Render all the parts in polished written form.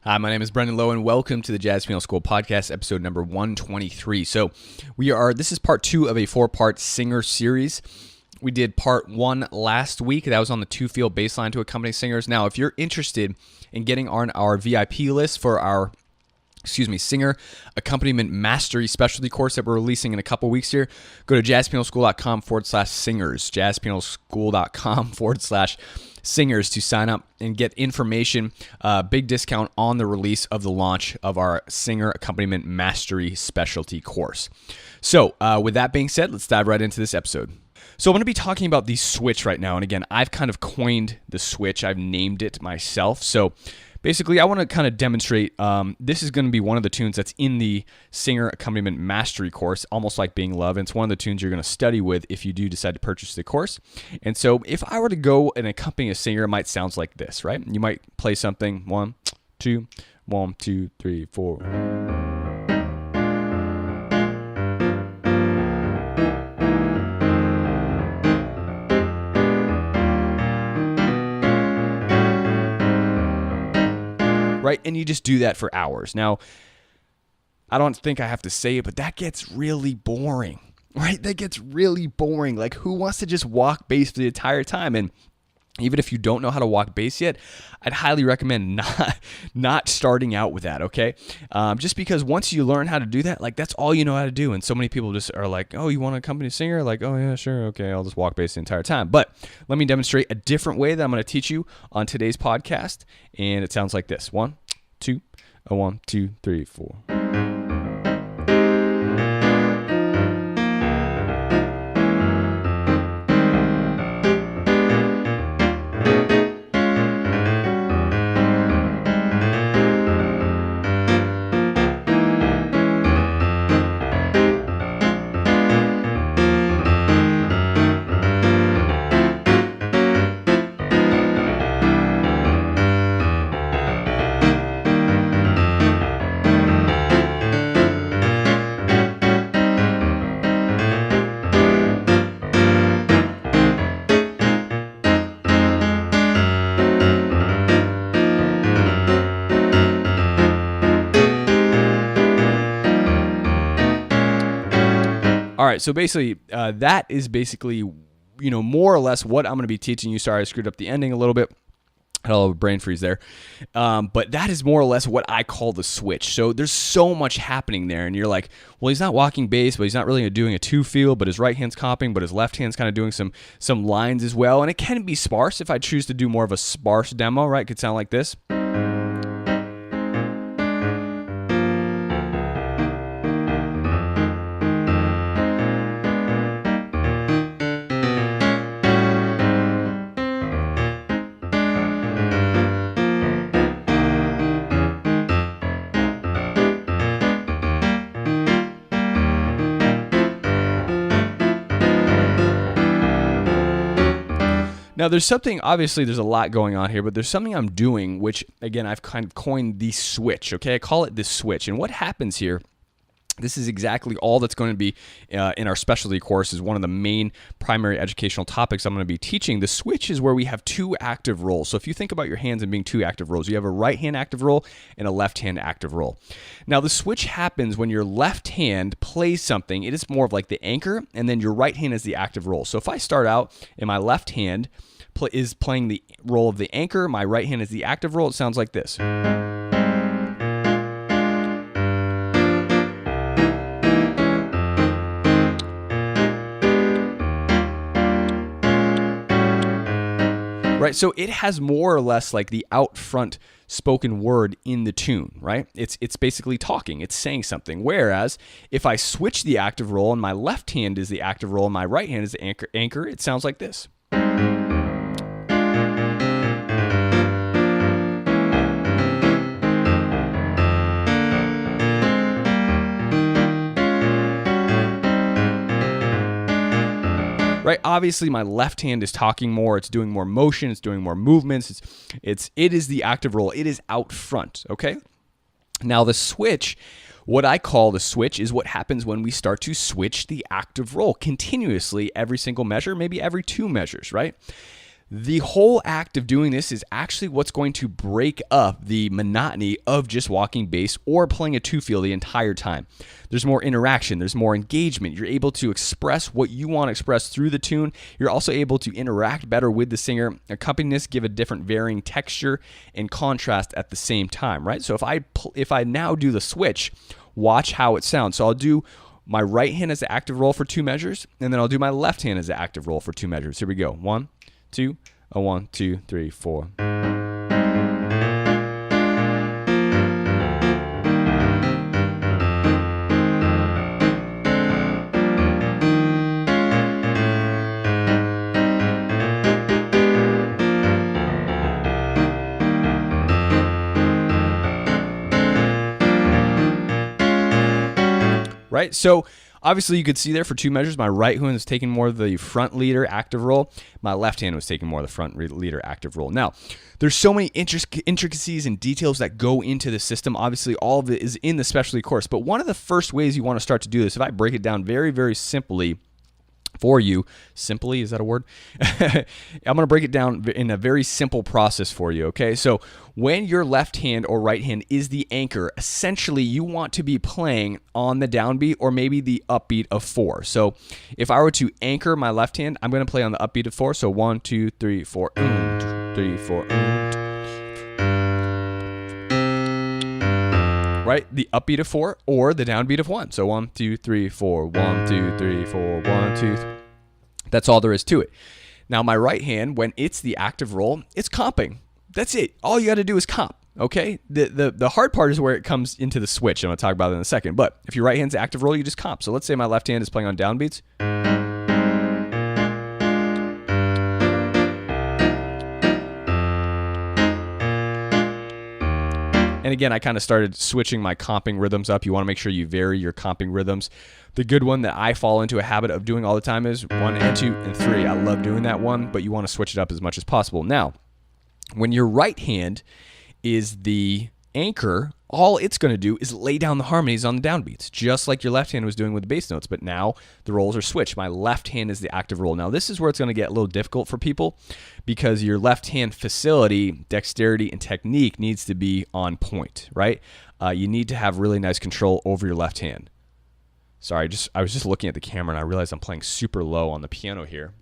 Hi, my name is Brendan Lowe, and welcome to the Jazz Piano School Podcast, episode number 123. So this is part 2 of a 4-part Singer series. We did part 1 last week. That was on the 2-field bass line to accompany singers. Now, if you're interested in getting on our VIP list for our Singer Accompaniment Mastery specialty course that we're releasing in a couple weeks here, go to jazzpianoschool.com/singers, jazzpianoschool.com/singers to sign up and get information, big discount on the release of the launch of our Singer Accompaniment Mastery specialty course. So with that being said, let's dive right into this episode. So I'm going to be talking about the switch right now. And again, I've kind of coined the switch. I've named it myself. So basically, I want to kind of demonstrate, this is going to be one of the tunes that's in the Singer Accompaniment Mastery course, Almost Like Being Loved. And it's one of the tunes you're going to study with if you do decide to purchase the course. And so if I were to go and accompany a singer, it might sound like this, right? You might play something, 1, 2, 1, 2, 3, 4. Right? And you just do that for hours. Now, I don't think I have to say it, but that gets really boring, right? That gets really boring. Like, who wants to just walk bass for the entire time? And even if you don't know how to walk bass yet, I'd highly recommend not starting out with that, okay? Just because once you learn how to do that, like, that's all you know how to do. And so many people just are like, oh, you want to accompany a singer? Like, oh, yeah, sure, okay, I'll just walk bass the entire time. But let me demonstrate a different way that I'm going to teach you on today's podcast. And it sounds like this. 1, 2, 1, 2, 3, 4. All right, so basically, that is basically, more or less what I'm going to be teaching you. Sorry, I screwed up the ending a little bit. I had a little brain freeze there. But that is more or less what I call the switch. So there's so much happening there, and you're like, well, he's not walking bass, but he's not really doing a 2-field, but his right hand's comping, but his left hand's kind of doing some lines as well. And it can be sparse if I choose to do more of a sparse demo, right? It could sound like this. Now, there's something, obviously there's a lot going on here, but there's something I'm doing, which, again, I've kind of coined the switch, okay? I call it the switch. And what happens here, this is exactly all that's going to be in our specialty course, is one of the main primary educational topics I'm going to be teaching. The switch is where we have 2 active roles. So if you think about your hands and being 2 active roles, you have a right hand active role and a left hand active role. Now, the switch happens when your left hand plays something. It is more of like the anchor, and then your right hand is the active role. So if I start out and my left hand is playing the role of the anchor, my right hand is the active role, it sounds like this. Right, so it has more or less like the out front spoken word in the tune, right? It's basically talking, it's saying something. Whereas if I switch the active role and my left hand is the active role and my right hand is the anchor, it sounds like this. Right? Obviously, my left hand is talking more. It's doing more motion. It's doing more movements. It is the active role. It is out front. Okay. Now the switch, what I call the switch, is what happens when we start to switch the active role continuously every single measure, maybe every 2 measures. Right? The whole act of doing this is actually what's going to break up the monotony of just walking bass or playing a two-feel the entire time. There's more interaction, there's more engagement. You're able to express what you want to express through the tune. You're also able to interact better with the singer. Accompanists give a different varying texture and contrast at the same time, right? So if I now do the switch, watch how it sounds. So I'll do my right hand as the active roll for 2 measures, and then I'll do my left hand as the active roll for 2 measures. Here we go. 1, 2, 1, 2, 3, 4. Right? So obviously you could see there for 2 measures, my right hand was taking more of the front leader active roll. My left hand was taking more of the front leader active roll. Now, there's so many intricacies and details that go into the system. Obviously, all of it is in the specialty course. But one of the first ways you want to start to do this, if I break it down very, very simply for you, simply, is that a word? I'm going to break it down in a very simple process for you, okay? So when your left hand or right hand is the anchor, essentially you want to be playing on the downbeat or maybe the upbeat of 4. So if I were to anchor my left hand, I'm going to play on the upbeat of 4. So 1, 2, 3, 4, 3, 4. Right? The upbeat of 4 or the downbeat of 1. So 1, 2, 3, 4, 1, 2, 3, 4, 1, 2, 3. That's all there is to it. Now my right hand, when it's the active roll, it's comping. That's it. All you got to do is comp. Okay? The hard part is where it comes into the switch. I'm going to talk about it in a second. But if your right hand's active roll, you just comp. So let's say my left hand is playing on downbeats. And again, I kind of started switching my comping rhythms up. You want to make sure you vary your comping rhythms. The good one that I fall into a habit of doing all the time is 1 and 2 and 3. I love doing that one, but you want to switch it up as much as possible. Now, when your right hand is the anchor, all it's going to do is lay down the harmonies on the downbeats, just like your left hand was doing with the bass notes. But now the roles are switched. My left hand is the active roll. Now, this is where it's going to get a little difficult for people because your left hand facility, dexterity, and technique needs to be on point, right? You need to have really nice control over your left hand. Sorry, I was just looking at the camera and I realized I'm playing super low on the piano here.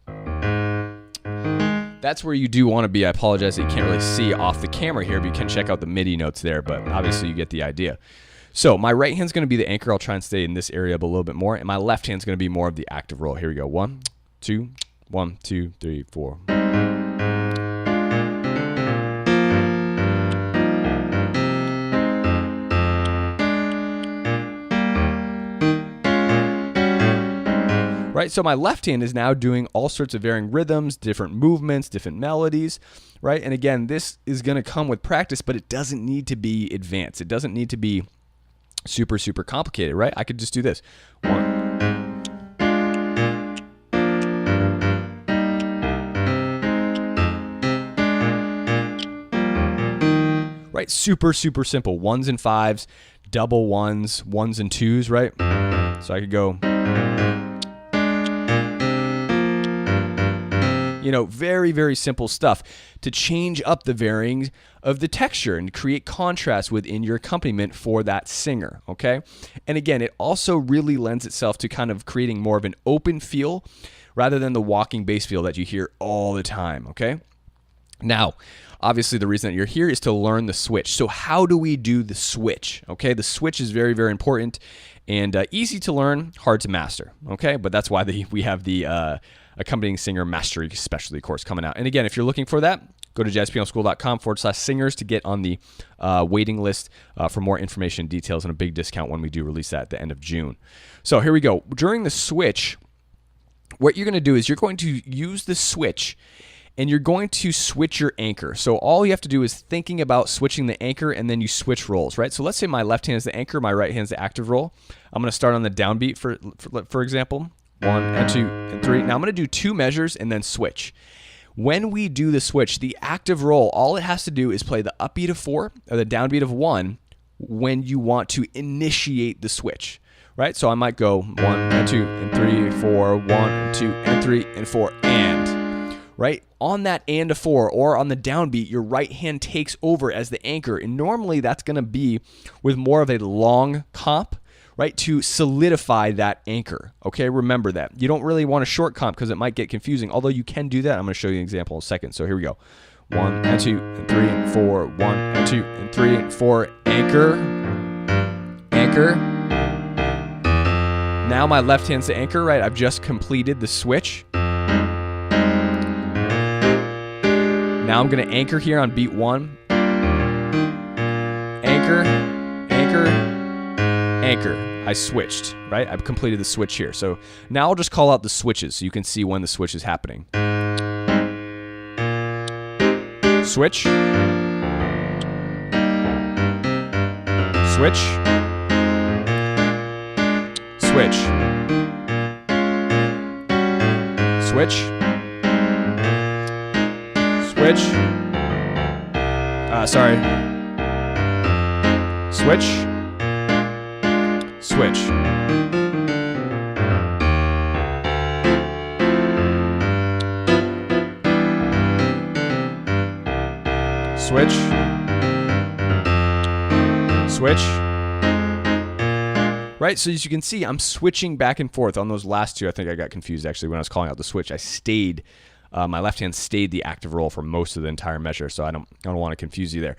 That's where you do want to be. I apologize that you can't really see off the camera here, but you can check out the MIDI notes there, but obviously you get the idea. So my right hand's going to be the anchor. I'll try and stay in this area a little bit more, and my left hand's going to be more of the active roll. Here we go. 1, 2, 1, 2, 3, 4. Right, so my left hand is now doing all sorts of varying rhythms, different movements, different melodies, right? And again, this is going to come with practice, but it doesn't need to be advanced. It doesn't need to be super, super complicated, right? I could just do this. 1. Right, super, super simple. 1s and 5s, double 1s, 1s and 2s, right? So I could go... You know, very, very simple stuff to change up the varying of the texture and create contrast within your accompaniment for that singer, okay? And again, it also really lends itself to kind of creating more of an open feel rather than the walking bass feel that you hear all the time, okay? Now, obviously the reason that you're here is to learn the switch. So how do we do the switch, okay? The switch is very, very important and easy to learn, hard to master, okay? But that's why we have the... Accompanying Singer Mastery Specialty course coming out. And again, if you're looking for that, go to jazzpianoschool.com/singers to get on the waiting list for more information and details and a big discount when we do release that at the end of June. So here we go. During the switch, what you're going to do is you're going to use the switch and you're going to switch your anchor. So all you have to do is thinking about switching the anchor and then you switch roles, right? So let's say my left hand is the anchor, my right hand is the active roll. I'm going to start on the downbeat for example. 1 and 2 and 3. Now I'm going to do 2 measures and then switch. When we do the switch, the active roll, all it has to do is play the upbeat of 4 or the downbeat of 1 when you want to initiate the switch, right? So I might go 1 and 2 and 3, 4, 1 and 2 and 3 and 4 and. right? On that and a 4 or on the downbeat, your right hand takes over as the anchor. And normally that's going to be with more of a long comp, right, to solidify that anchor. Okay, remember that. You don't really want a short comp because it might get confusing, although you can do that. I'm going to show you an example in a second. So here we go. 1 and 2 and 3 and 4, 1 and 2 and 3 and 4, anchor, anchor. Now my left hand's the anchor, right? I've just completed the switch. Now I'm going to anchor here on beat 1. Anchor, anchor, anchor. I switched, right? I've completed the switch here. So now I'll just call out the switches so you can see when the switch is happening. Switch. Switch. Switch. Switch. Switch. Sorry. Switch. Switch. Switch. Switch. Right, so as you can see, I'm switching back and forth on those last two. I think I got confused actually when I was calling out the switch. I stayed, my left hand stayed the active roll for most of the entire measure, so I don't want to confuse you there.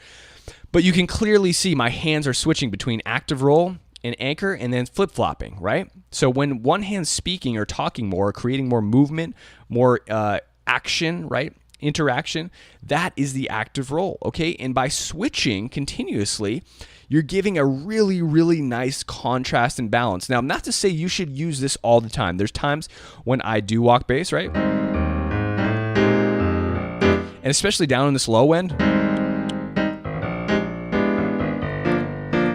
But you can clearly see my hands are switching between active roll and anchor and then flip-flopping, right? So when one hand's speaking or talking more, creating more movement, more action, right? Interaction, that is the active roll, okay? And by switching continuously, you're giving a really, really nice contrast and balance. Now, not to say you should use this all the time. There's times when I do walk bass, right? And especially down in this low end.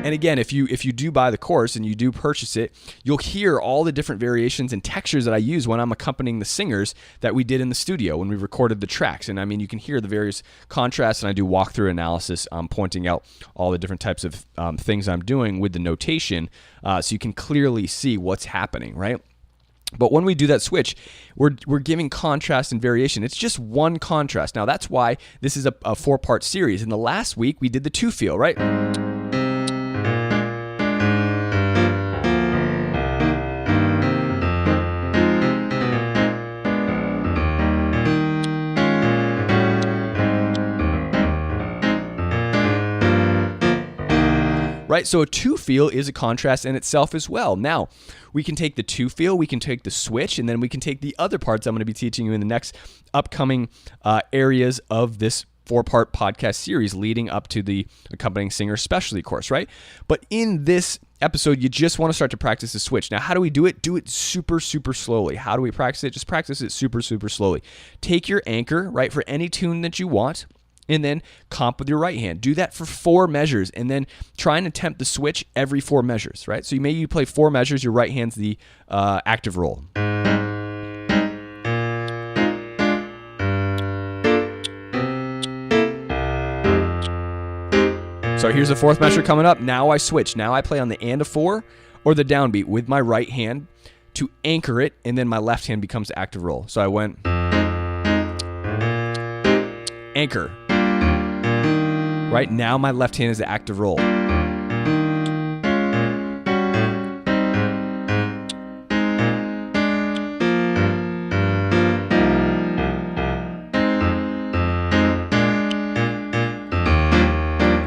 And again, if you do buy the course and you do purchase it, you'll hear all the different variations and textures that I use when I'm accompanying the singers that we did in the studio when we recorded the tracks. And I mean, you can hear the various contrasts, and I do walkthrough analysis, pointing out all the different types of things I'm doing with the notation, so you can clearly see what's happening, right? But when we do that switch, we're giving contrast and variation. It's just one contrast. Now, that's why this is a 4-part series. In the last week, we did the 2 feel, right? Right, so a 2 feel is a contrast in itself as well. Now, we can take the 2 feel, we can take the switch, and then we can take the other parts I'm going to be teaching you in the next upcoming areas of this 4-part podcast series leading up to the Accompanying Singers specialty course, right? But in this episode, you just want to start to practice the switch. Now, how do we do it? Do it super, super slowly. How do we practice it? Just practice it super, super slowly. Take your anchor, right, for any tune that you want, and then comp with your right hand. Do that for 4 measures, and then try and attempt the switch every 4 measures, right? So you play 4 measures, your right hand's the active roll. So here's the 4th measure coming up. Now I switch. Now I play on the and a 4 or the downbeat with my right hand to anchor it, and then my left hand becomes the active roll. So I went anchor. Right now, my left hand is the active roll.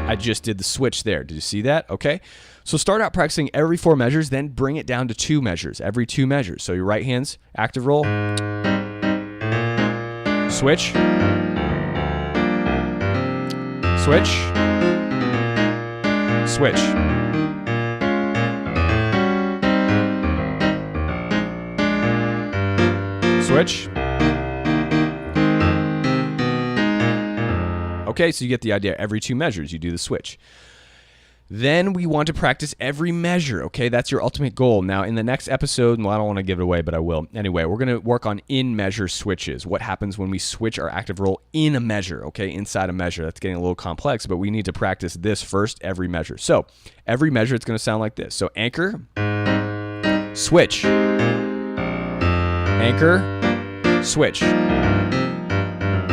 I just did the switch there. Did you see that? Okay. So start out practicing every 4 measures, then bring it down to 2 measures, every 2 measures. So your right hand's active roll. Switch. Switch. Switch. Switch. Okay, so you get the idea. Every 2 measures, you do the switch. Then we want to practice every measure, okay? That's your ultimate goal. Now, in the next episode, well, I don't want to give it away, but I will. Anyway, we're going to work on in-measure switches. What happens when we switch our active roll in a measure, okay? Inside a measure. That's getting a little complex, but we need to practice this first, every measure. So, every measure, it's going to sound like this. So, anchor, switch. Anchor, switch.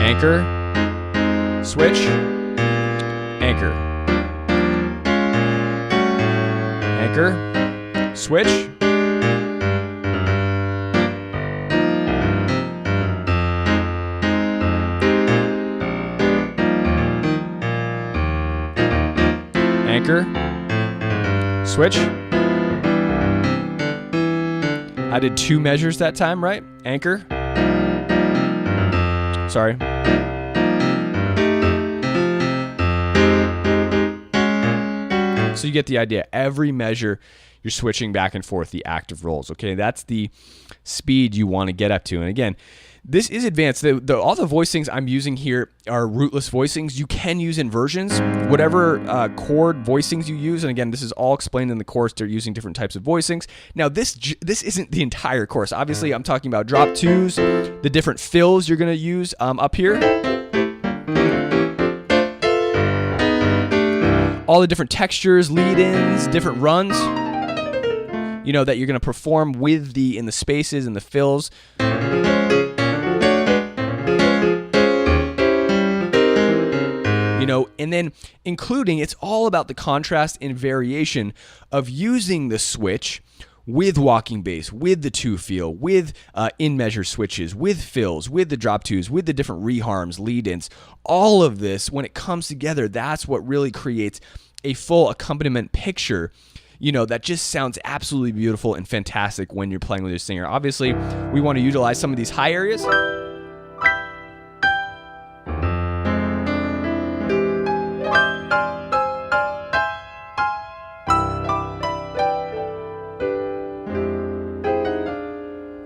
anchor, switch, anchor, anchor, switch, anchor, switch. I did 2 measures that time, right? Anchor. Sorry. So you get the idea. Every measure, you're switching back and forth the active rolls. Okay, that's the speed you want to get up to. And again, this is advanced. All the voicings I'm using here are rootless voicings. You can use inversions, whatever chord voicings you use. And again, this is all explained in the course. They're using different types of voicings. Now, this isn't the entire course. Obviously, I'm talking about drop twos, the different fills you're going to use up here. All the different textures, lead-ins, different runs, you know, that you're going to perform with in the spaces and the fills. You know, and then including, it's all about the contrast and variation of using the switch with walking bass, with the 2 feel, with in measure switches, with fills, with the drop twos, with the different reharms, lead-ins. All of this, when it comes together, that's what really creates a full accompaniment picture, you know, that just sounds absolutely beautiful and fantastic when you're playing with your singer. Obviously, we want to utilize some of these high areas.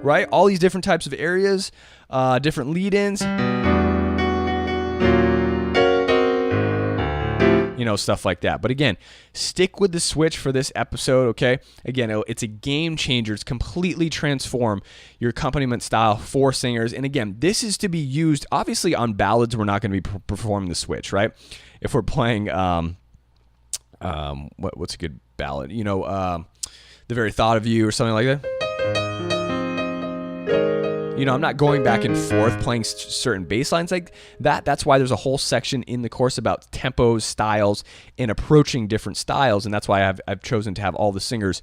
Right? All these different types of areas, different lead-ins, you know, stuff like that. But again, stick with the switch for this episode, okay? Again, it's a game changer. It's completely transform your accompaniment style for singers. And again, this is to be used, obviously on ballads, we're not going to be performing the switch, right? If we're playing, what's a good ballad? You know, The Very Thought of You or something like that. You know, I'm not going back and forth playing certain bass lines like that. That's why there's a whole section in the course about tempos, styles, and approaching different styles. And that's why I've chosen to have all the singers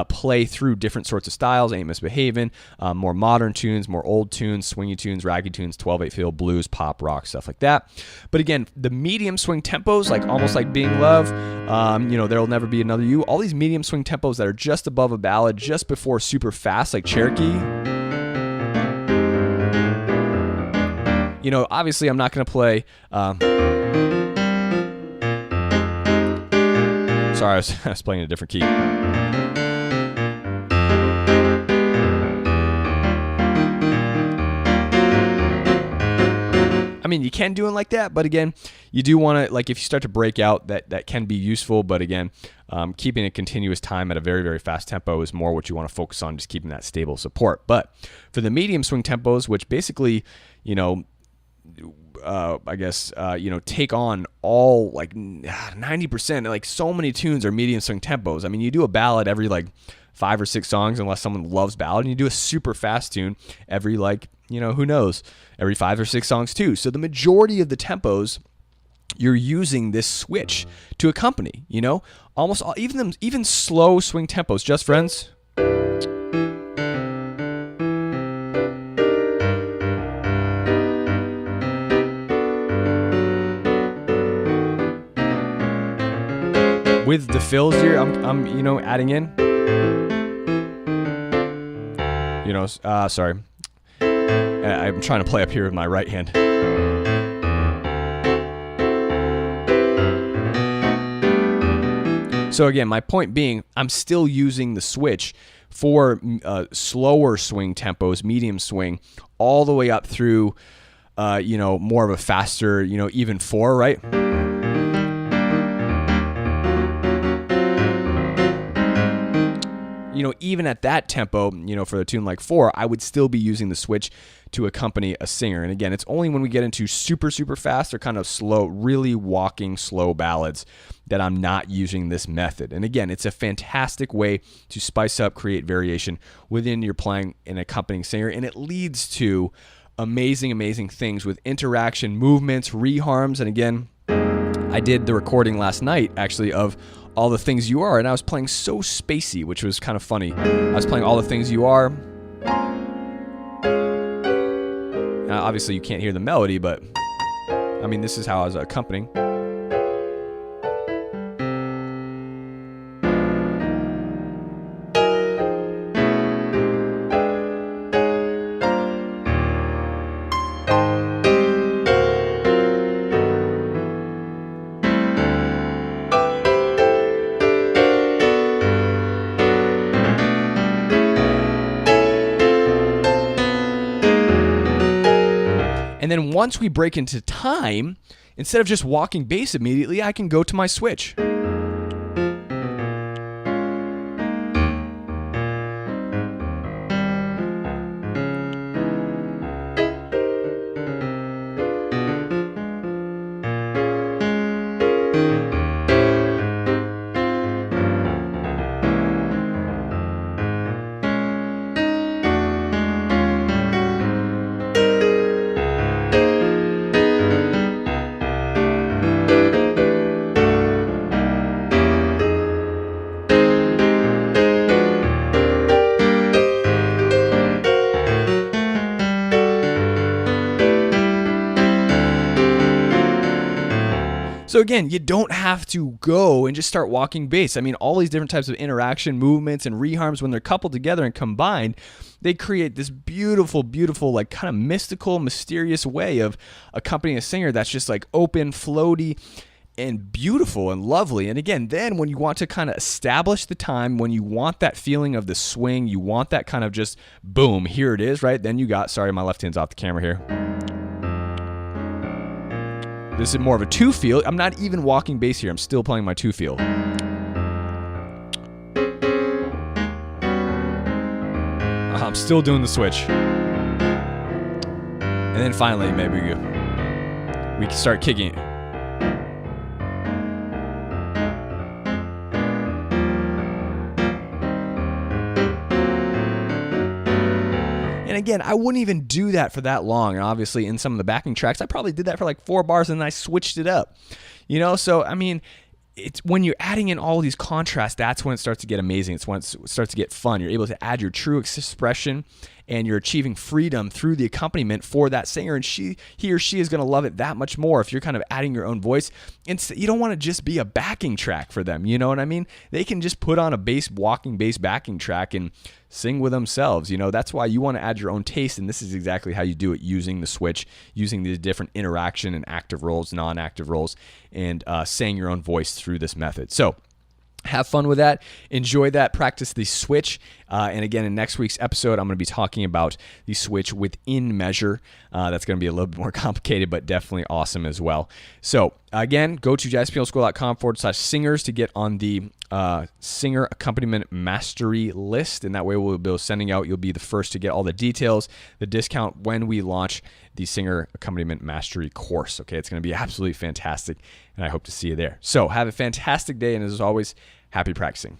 play through different sorts of styles. Ain't Misbehavin', more modern tunes, more old tunes, swingy tunes, raggy tunes, 12/8 feel, blues, pop, rock, stuff like that. But again, the medium swing tempos, like almost like Being Love, you know, There'll Never Be Another You, all these medium swing tempos that are just above a ballad, just before super fast, like Cherokee. You know, obviously I'm not going to play, sorry, I was playing a different key. I mean, you can do it like that, but again, you do want to, like, if you start to break out, that can be useful, but again, keeping a continuous time at a very, very fast tempo is more what you want to focus on, just keeping that stable support. But for the medium swing tempos, which basically, you know, I guess, you know, take on all like 90%, like so many tunes are medium swing tempos. I mean, you do a ballad every like 5 or 6 songs, unless someone loves ballad, and you do a super fast tune every, like, you know, who knows, every 5 or 6 songs too. So the majority of the tempos, you're using this switch to accompany, you know, almost all, even slow swing tempos. Just Friends. With the fills here, I'm you know, adding in. You know, sorry. I'm trying to play up here with my right hand. So again, my point being, I'm still using the switch for slower swing tempos, medium swing, all the way up through, you know, more of a faster, you know, even 4, right? You know, even at that tempo, you know, for a tune like 4, I would still be using the switch to accompany a singer. And again, it's only when we get into super, super fast or kind of slow, really walking slow ballads that I'm not using this method. And again, it's a fantastic way to spice up, create variation within your playing an accompanying singer. And it leads to amazing, amazing things with interaction, movements, reharms. And again, I did the recording last night actually of All the Things You Are, and I was playing so spacey, which was kind of funny. I was playing All the Things You Are. Now, obviously you can't hear the melody, but I mean, this is how I was accompanying. And then once we break into time, instead of just walking bass immediately, I can go to my switch. So again, you don't have to go and just start walking bass. I mean, all these different types of interaction, movements, and reharms, when they're coupled together and combined, they create this beautiful, beautiful, like kind of mystical, mysterious way of accompanying a singer that's just like open, floaty, and beautiful and lovely. And again, then when you want to kind of establish the time, when you want that feeling of the swing, you want that kind of just boom, here it is, right? Then you got, sorry, my left hand's off the camera here. This is more of a two feel. I'm not even walking bass here. I'm still playing my two feel. I'm still doing the switch. And then finally, maybe we can start kicking it. And again, I wouldn't even do that for that long. And obviously in some of the backing tracks, I probably did that for like 4 bars and then I switched it up. You know, so I mean, it's when you're adding in all these contrasts, that's when it starts to get amazing. It's when it starts to get fun. You're able to add your true expression and you're achieving freedom through the accompaniment for that singer, and he or she is going to love it that much more if you're kind of adding your own voice. You don't want to just be a backing track for them, you know what I mean? They can just put on a walking bass backing track and sing with themselves. You know, that's why you want to add your own taste, and this is exactly how you do it, using the switch, using the different interaction and active roles, non-active roles, and saying your own voice through this method. So have fun with that. Enjoy that. Practice the switch. And again, in next week's episode, I'm going to be talking about the switch within measure. That's going to be a little bit more complicated, but definitely awesome as well. So again, go to jazzpianoschool.com/singers to get on the Singer Accompaniment Mastery list. And that way we'll be sending out, you'll be the first to get all the details, the discount when we launch the Singer Accompaniment Mastery course. Okay, it's going to be absolutely fantastic, and I hope to see you there. So have a fantastic day, and as always, happy practicing.